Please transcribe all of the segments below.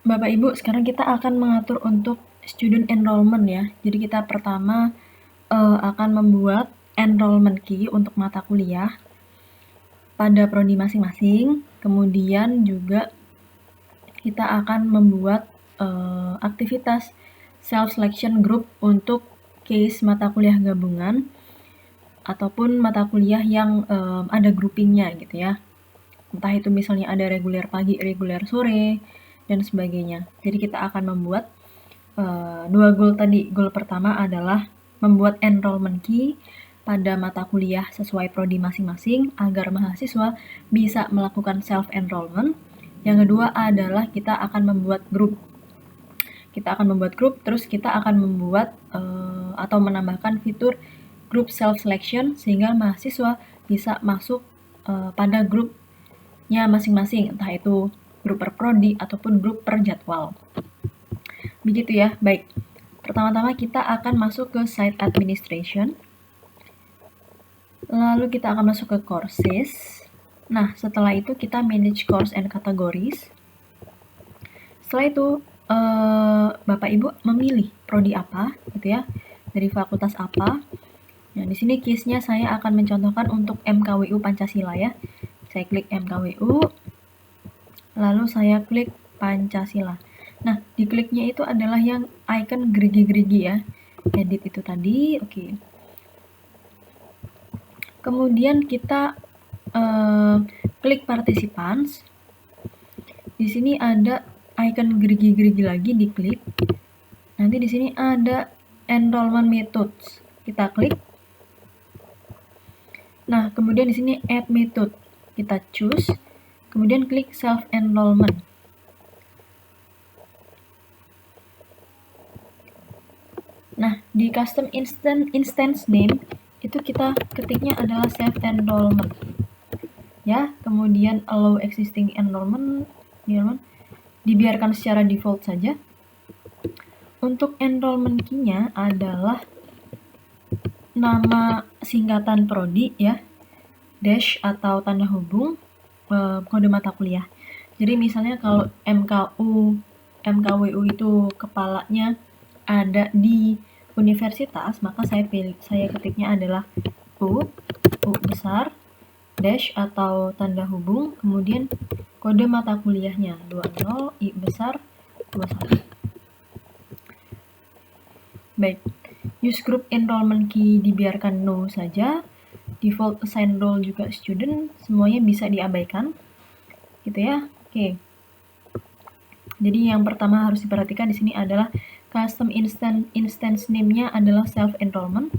Bapak Ibu, sekarang kita akan mengatur untuk student enrollment ya. Jadi kita pertama akan membuat enrollment key untuk mata kuliah pada prodi masing-masing. Kemudian juga kita akan membuat aktivitas self selection group untuk case mata kuliah gabungan ataupun mata kuliah yang ada groupingnya gitu ya. Entah itu misalnya ada reguler pagi, reguler sore, dan sebagainya. Jadi kita akan membuat dua goal tadi. Goal pertama adalah membuat enrollment key pada mata kuliah sesuai prodi masing-masing agar mahasiswa bisa melakukan self-enrollment. Yang kedua adalah kita akan membuat grup. Kita akan membuat grup, terus kita akan membuat atau menambahkan fitur group self-selection sehingga mahasiswa bisa masuk pada grupnya masing-masing, entah itu grup per prodi ataupun grup per jadwal. Begitu ya, baik. Pertama-tama kita akan masuk ke site administration. Lalu kita akan masuk ke courses. Nah, setelah itu kita manage course and categories. Setelah itu Bapak Ibu memilih prodi apa gitu ya, dari fakultas apa. Nah, di sini case-nya saya akan mencontohkan untuk MKWU Pancasila ya. Saya klik MKWU, lalu saya klik Pancasila. Nah, di kliknya itu adalah yang icon gerigi-gerigi ya. Edit itu tadi, oke. Kemudian kita klik participants. Di sini ada icon gerigi-gerigi lagi, diklik. Nanti di sini ada enrollment methods. Kita klik. Nah, kemudian di sini add method. Kita choose. Kemudian klik self enrollment. Nah, di custom instance name itu kita ketiknya adalah self enrollment. Ya, kemudian allow existing enrollment dibiarkan secara default saja. Untuk enrollment key-nya adalah nama singkatan prodi ya, dash atau tanda hubung kode mata kuliah. Jadi misalnya kalau MKWU itu kepalanya ada di universitas, maka saya ketiknya adalah U besar, dash atau tanda hubung, kemudian kode mata kuliahnya 20, I besar 21. Baik, use group enrollment key dibiarkan no saja, default assign role juga student, semuanya bisa diabaikan gitu ya. Oke. Jadi yang pertama harus diperhatikan di sini adalah custom instance name-nya adalah self enrollment.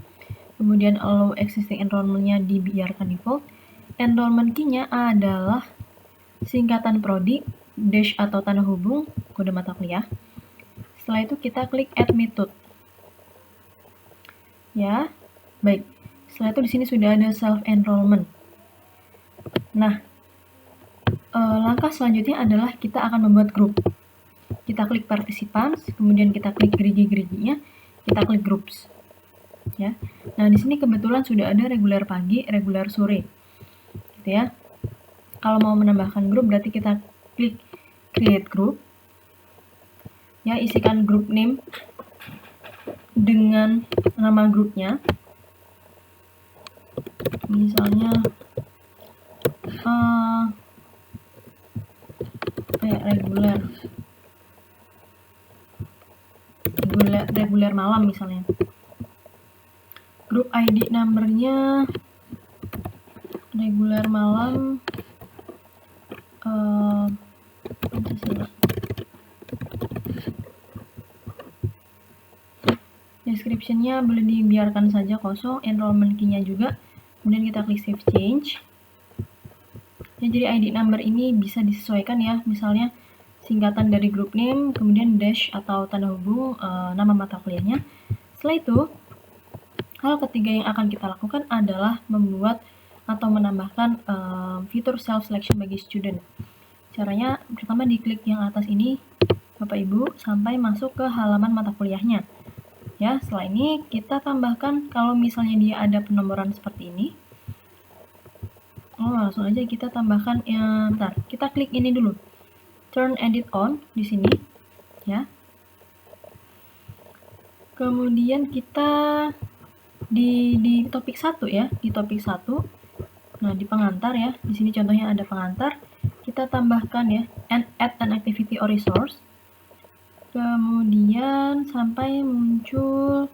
Kemudian allow existing enrollment-nya dibiarkan default. Enrollment key-nya adalah singkatan prodi, dash atau tanda hubung, kode mata kuliah. Setelah itu kita klik add method. Ya, baik. Setelah itu di sini sudah ada self enrollment. Nah, langkah selanjutnya adalah kita akan membuat grup. Kita klik participants, kemudian kita klik gerigi-geriginya, kita klik groups. Ya. Nah, di sini kebetulan sudah ada reguler pagi, reguler sore. Gitu ya. Kalau mau menambahkan grup berarti kita klik create group. Ya, isikan group name dengan nama grupnya. Misalnya reguler malam misalnya. Grup ID numbernya reguler malam Pancasila. Description-nya boleh dibiarkan saja kosong, enrollment key-nya juga. Kemudian kita klik save change. Ya, jadi ID number ini bisa disesuaikan ya, misalnya singkatan dari group name, kemudian dash atau tanda hubung nama mata kuliahnya. Setelah itu, hal ketiga yang akan kita lakukan adalah membuat atau menambahkan fitur self selection bagi student. Caranya pertama diklik yang atas ini Bapak Ibu sampai masuk ke halaman mata kuliahnya. Ya, setelah ini kita tambahkan kalau misalnya dia ada penomoran seperti ini. Langsung aja kita tambahkan bentar. Kita klik ini dulu. Turn edit on di sini. ya. Kemudian kita di topik 1 ya, di topik 1. Nah, di pengantar ya, di sini contohnya ada pengantar. Kita tambahkan ya, and add an activity or resource. Kemudian sampai muncul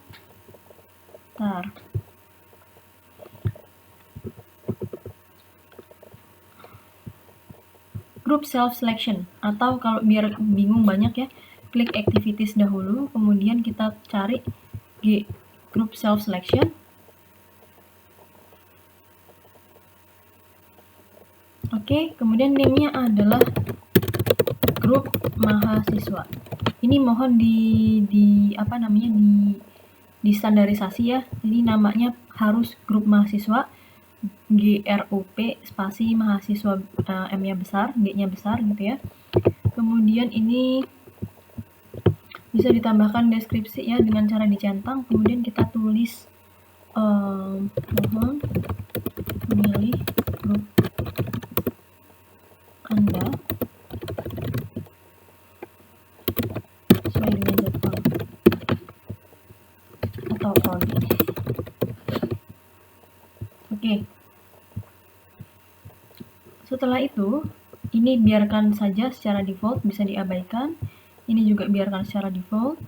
group self selection, atau kalau biar bingung banyak ya, klik activities dahulu, kemudian kita cari group self selection. Oke, kemudian name-nya adalah grup mahasiswa. Ini mohon di standarisasi ya. Jadi namanya harus grup mahasiswa, GRUP spasi mahasiswa, M-nya besar, G-nya besar gitu ya. Kemudian ini bisa ditambahkan deskripsi ya dengan cara dicentang. Kemudian kita tulis mohon memilih grup Anda sesuai dengan jadwal atau prodi. Oke. Setelah itu, ini biarkan saja secara default, bisa diabaikan. Ini juga biarkan secara default.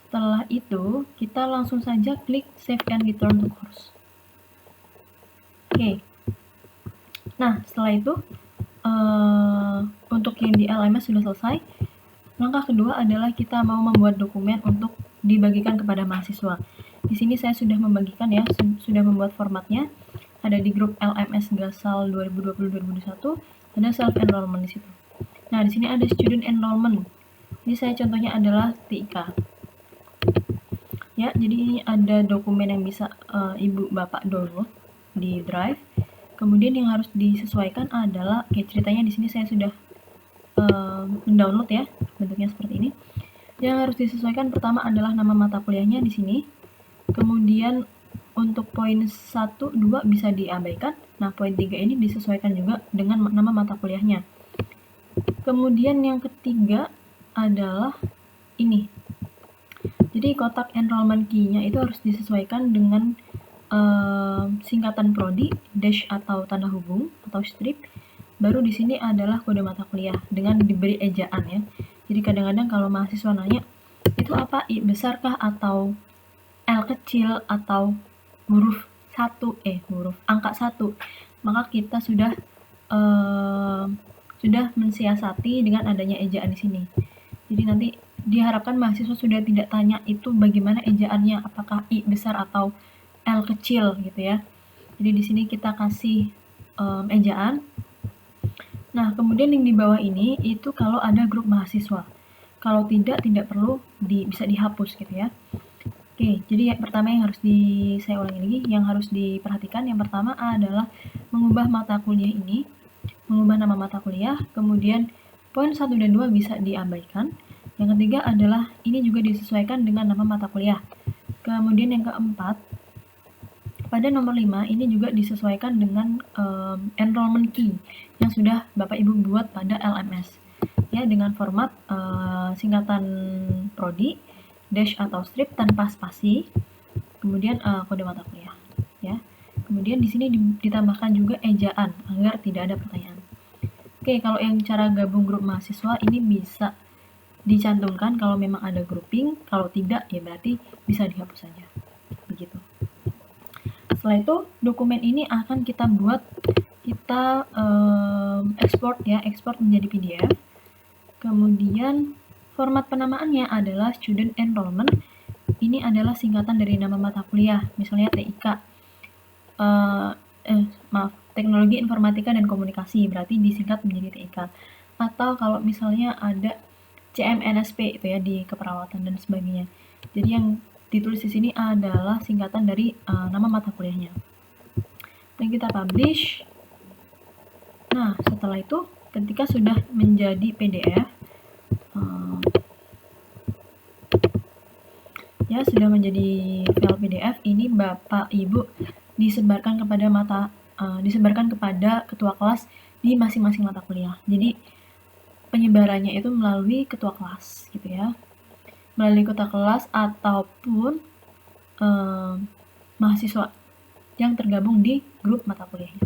Setelah itu, kita langsung saja klik save and return to course. Oke. Nah, setelah itu, untuk yang di LMS sudah selesai. Langkah kedua adalah kita mau membuat dokumen untuk dibagikan kepada mahasiswa. Di sini saya sudah membagikan ya, sudah membuat formatnya. Ada di grup LMS Gasal 2020-2021, ada self enrollment di situ. Nah, di sini ada student enrollment. Ini saya contohnya adalah TIK. Ya, jadi ini ada dokumen yang bisa Ibu Bapak download di Drive. Kemudian yang harus disesuaikan adalah, ceritanya di sini saya sudah mendownload ya, bentuknya seperti ini. Yang harus disesuaikan pertama adalah nama mata kuliahnya di sini. Kemudian untuk poin 1, 2 bisa diabaikan. Nah, poin 3 ini disesuaikan juga dengan nama mata kuliahnya. Kemudian yang ketiga adalah ini. Jadi kotak enrollment key-nya itu harus disesuaikan dengan singkatan prodi, dash atau tanda hubung atau strip. Baru di sini adalah kode mata kuliah dengan diberi ejaan ya. Jadi kadang-kadang kalau mahasiswa nanya, itu apa, I besar kah atau L kecil atau huruf angka 1, maka kita sudah mensiasati dengan adanya ejaan di sini. Jadi nanti diharapkan mahasiswa sudah tidak tanya itu bagaimana ejaannya, apakah I besar atau L kecil gitu ya. Jadi di sini kita kasih ejaan. Nah, kemudian yang di bawah ini itu kalau ada grup mahasiswa. Kalau tidak perlu bisa dihapus gitu ya. Oke, jadi pertama yang harus saya ulangi lagi, yang harus diperhatikan yang pertama adalah mengubah mata kuliah ini, mengubah nama mata kuliah, kemudian poin 1 dan 2 bisa diabaikan. Yang ketiga adalah ini juga disesuaikan dengan nama mata kuliah. Kemudian yang keempat, pada nomor 5 ini juga disesuaikan dengan enrollment key yang sudah Bapak Ibu buat pada LMS ya, dengan format singkatan prodi, dash atau strip tanpa spasi, kemudian kode mata kuliah ya. Kemudian di sini ditambahkan juga ejaan agar tidak ada pertanyaan. Oke, kalau yang cara gabung grup mahasiswa ini bisa dicantumkan kalau memang ada grouping, kalau tidak ya berarti bisa dihapus saja. Begitu. Setelah itu dokumen ini akan kita ekspor ya, ekspor menjadi PDF. Kemudian format penamaannya adalah student enrollment. Ini adalah singkatan dari nama mata kuliah, misalnya TIK. Teknologi Informatika dan Komunikasi, berarti disingkat menjadi TIK. Atau kalau misalnya ada CMNSP itu ya di keperawatan dan sebagainya. Jadi yang ditulis di sini adalah singkatan dari nama mata kuliahnya. Dan kita publish. Nah, setelah itu ketika sudah menjadi PDF, ya sudah menjadi file PDF, ini Bapak Ibu disebarkan kepada ketua kelas di masing-masing mata kuliah. Jadi penyebarannya itu melalui ketua kelas gitu ya. Melalui ketua kelas ataupun mahasiswa yang tergabung di grup mata kuliahnya.